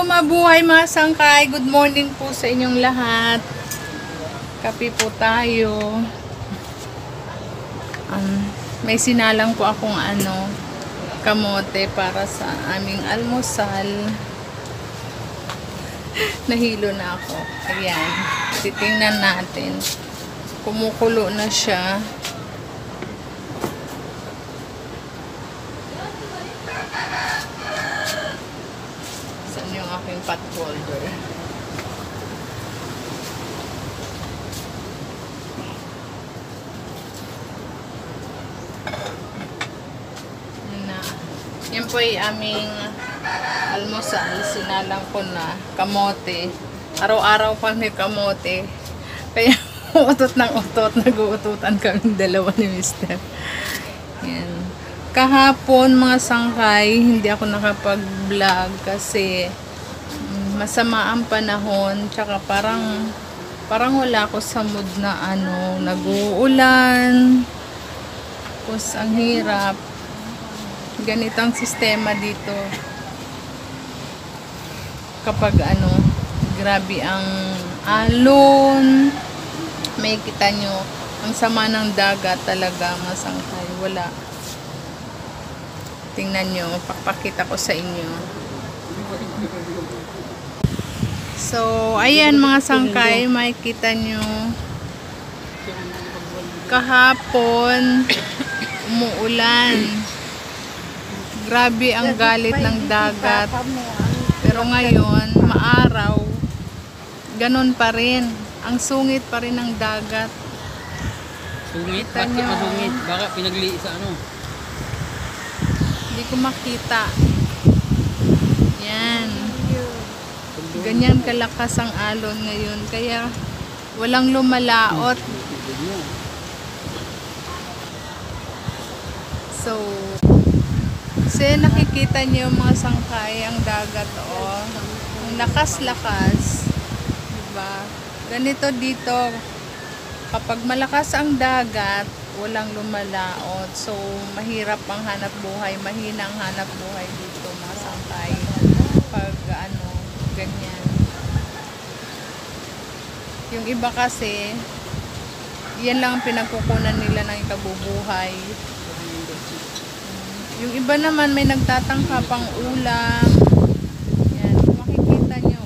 mabuhay mga sangkay. Good morning po sa inyong lahat. Kape po tayo. May sinalang po akong kamote para sa aming almusal. Nahilo na ako. Ayan. Titingnan natin. Kumukulo na siya. Saan yung aking pot holder? Yan po ay aming almusal. Sinalang ko na kamote. Araw-araw pa may kamote. Kaya utot ng utot. Nag-uututan kaming dalawa ni Mr. Yan. Kahapon mga sangkay, hindi ako nakapag-vlog kasi masama ang panahon. Tsaka parang wala ako sa mood na nag-uulan. Tapos ang hirap. Ganitong sistema dito kapag grabe ang alon, may kita nyo ang sama ng dagat talaga mga sangkay. Wala, tingnan nyo, pakpakita ko sa inyo. So ayan mga sangkay, makikita nyo kahapon umuulan. Grabe ang galit ng dagat. Pero ngayon, maaraw. Ganon pa rin. Ang sungit pa rin ng dagat. Sungit? Bakit masungit? Baka pinagli sa Hindi ko makita. Yan. Ganyan kalakas ang alon ngayon. Kaya walang lumalaot. So, kasi nakikita niyo mga sangkay, ang dagat ang lakas-lakas, diba? Ganito dito, kapag malakas ang dagat, walang lumalaot. So, mahirap ang hanap buhay, mahina ang hanap buhay dito mga sangkay. Pag ganyan. Yung iba kasi, yan lang ang pinagkukunan nila ng ikabubuhay. Yung iba naman may nagtatangka pang ulam. Yan, makikita nyo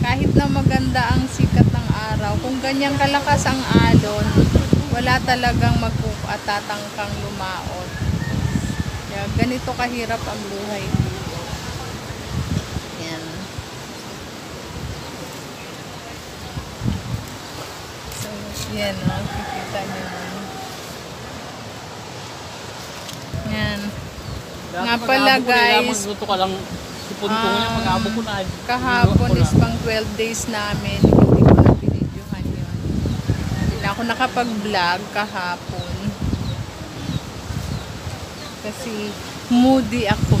kahit na maganda ang sikat ng araw, kung ganyan kalakas ang alon, wala talagang magtatangkang lumaot. Kaya ganito kahirap ang buhay dito. Yan. So, yan makikita nyo. Yan. Nga pala guys, kahapon is pang 12 days namin. Hindi ko na binidyohan yun. Hindi na ako nakapag-vlog kahapon. Kasi moody ako.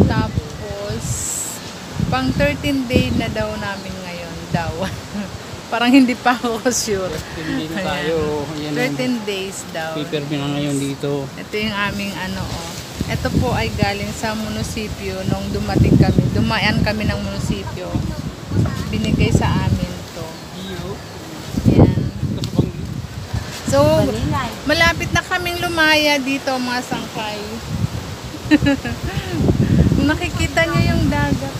Tapos, pang 13 day na daw namin ngayon daw. Parang hindi pa ako sure. 13 days daw. Paper na ngayon dito. Ito yung aming Ito po ay galing sa munisipyo nung dumating kami. Dumaan kami ng munisipyo. Binigay sa amin to. Yan. So, malapit na kaming lumaya dito mga sangkay. Kung nakikita nyo yung dagat.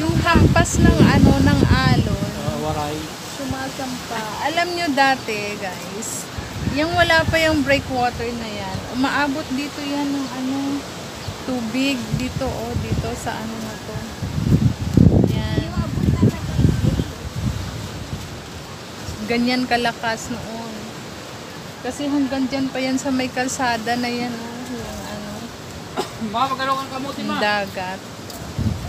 Yung hampas ng ng alon. Waray. Sumasampa. Alam nyo dati guys, yung wala pa yung breakwater na yan, umaabot dito yan ng tubig dito dito sa na to. Yan. Ganyan kalakas noon. Kasi hanggang dyan pa yan sa may kalsada na yan yung Magkaroon ang kamuti ma. dagat.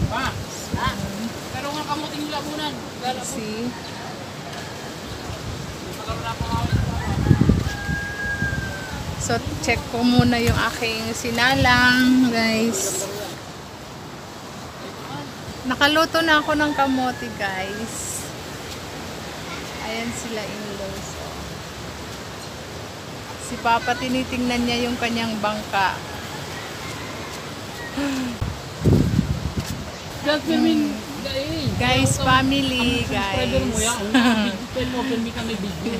Ma. Magkaroon ang kamuti yung labunan. See? So, check ko muna yung aking sinalang, guys. Nakaluto na ako ng kamote, guys. Ayan sila in-laws. Si Papa tinitingnan niya yung kanyang bangka. Dahil pirmin, Guys, family, subscriber mo guys. yan. Pwede mo, pirmin kami video.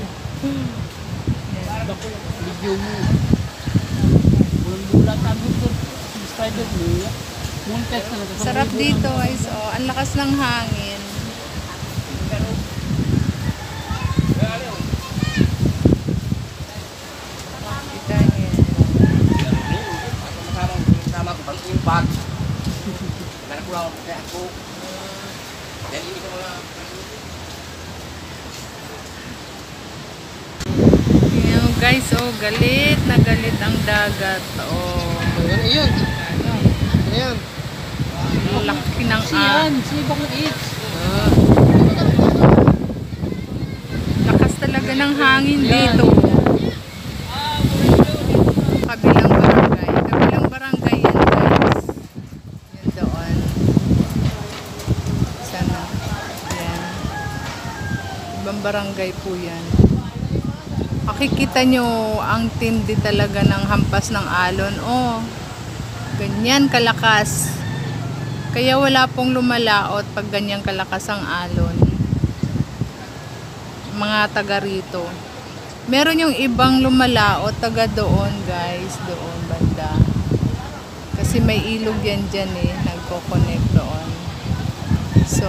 Dako, video mo. Bulan-bulan tabi ko, subscriber mo yan. Monetize na natin. Sarap dito guys. Oh, ang lakas ng hangin. Kita niyo. Tingnan mo guys, oh, galit na galit ang dagat. Oh, Ayan. Ayan. ang laki ng Siyan, si Bakang H. lakas talaga ng hangin dito. Kabilang barangay. Kabilang barangay yan guys. Yan doon. Sana. Yan. Ibang barangay po yan. Makikita nyo ang tindi talaga ng hampas ng alon. Oh, ganyan kalakas. Kaya wala pong lumalaot pag ganyan kalakas ang alon. Mga taga rito. Meron yung ibang lumalaot taga doon guys, doon banda. Kasi may ilog yan dyan eh, nagko-connect doon. So,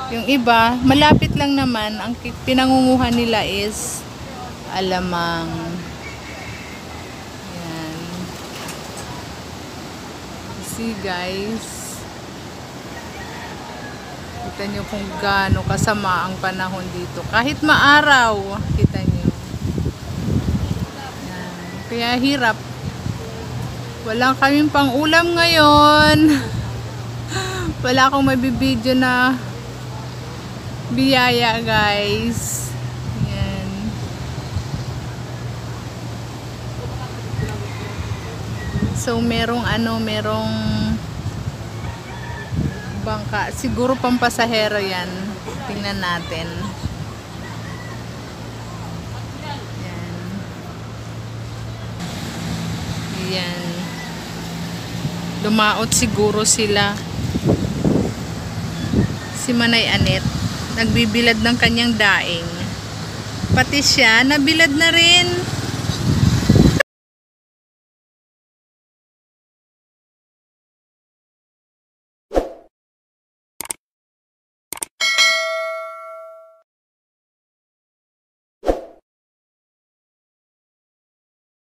yung iba, malapit lang naman, ang pinangunguhan nila is alamang. Yan. See guys. Kita nyo kung gaano kasama ang panahon dito. Kahit maaraw, kita nyo. Yan. Kaya hirap. Wala kaming pang ulam ngayon. Wala akong mabibidyo na biyaya guys. Yan. So merong bangka, siguro pampasahero yan. Tingnan natin. Yan. Yan. Lumaot siguro sila. Si Manay Anet nagbibilad ng kanyang daing. Pati siya nabilad na rin.